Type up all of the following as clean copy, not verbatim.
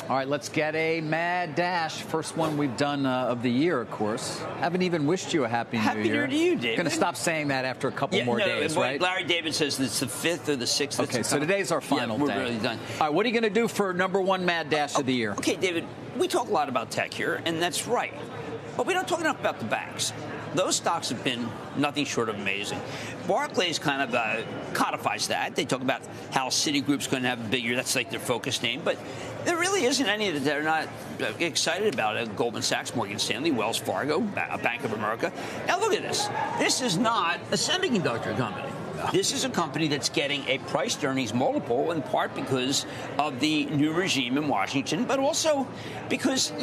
All right, let's get a mad dash. First one we've done of the year, of course. Haven't even wished you a happy New Year. Happy New Year to you, David. Going to stop saying that after a couple more days, right? Larry David says it's the 5th or the 6th. Okay, so today's our final day. We're really done. All right, what are you going to do for number one mad dash of the year? Okay, David, we talk a lot about tech here, and that's right. But we don't talk enough about the banks. Those stocks have been nothing short of amazing. Barclays kind of codifies that. They talk about how Citigroup's going to have a big year. That's like their focus name. But there really isn't any that they're not excited about. Goldman Sachs, Morgan Stanley, Wells Fargo, Bank of America. Now look at this. This is not a semiconductor company. This is a company that's getting a price-to-earnings multiple, in part because of the new regime in Washington, but also because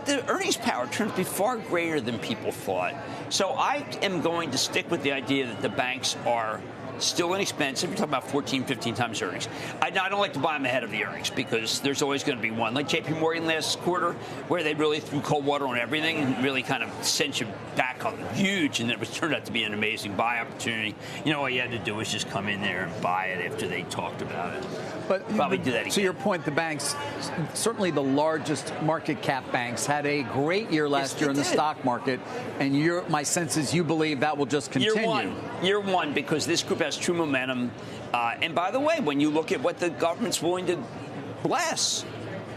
the earnings power turns to be far greater than people thought. So I am going to stick with the idea that the banks are still inexpensive. You're talking about 14, 15 times earnings. I don't like to buy them ahead of the earnings because there's always going to be one. Like JPMorgan last quarter, where they really threw cold water on everything and really kind of sent you back on huge, and it turned out to be an amazing buy opportunity. All you had to do was just come in there and buy it after they talked about it. But probably do that again. To your point, the banks, certainly the largest market cap banks, had a great year last year in the stock market, and my sense is you believe that will just continue. Year one, because this group has true momentum. And by the way, when you look at what the government's willing to bless,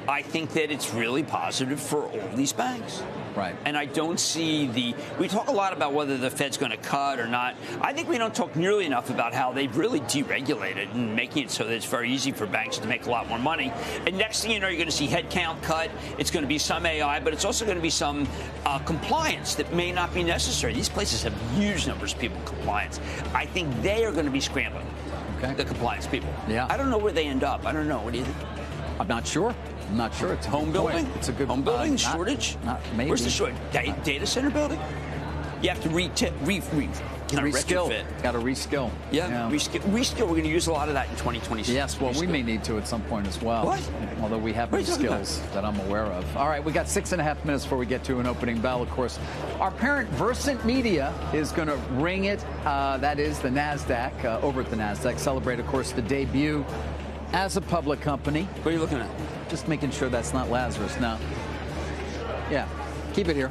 I think that it's really positive for all these banks. Right. And I don't see we talk a lot about whether the Fed's going to cut or not. I think we don't talk nearly enough about how they've really deregulated and making it so that it's very easy for banks to make a lot more money. And next thing you know, you're going to see headcount cut. It's going to be some AI, but it's also going to be some compliance that may not be necessary. These places have huge numbers of people in compliance. I think they are going to be scrambling, the compliance people. Yeah. I don't know where they end up. I don't know. What do you think? I'm not sure. It's a home building. It's a good home building shortage. Maybe. Where's the shortage? Data center building. You have to reskill. Got to reskill. Yeah. Reskill. We're going to use a lot of that in 2026. Yes. Well, we may need to at some point as well. What? Although we have new skills that I'm aware of. All right. We got 6.5 minutes before we get to an opening bell. Of course, our parent Versant Media is going to ring it. That is the Nasdaq over at the Nasdaq. Celebrate, of course, the debut as a public company. What are you looking at? Just making sure that's not Lazarus now. Yeah, keep it here.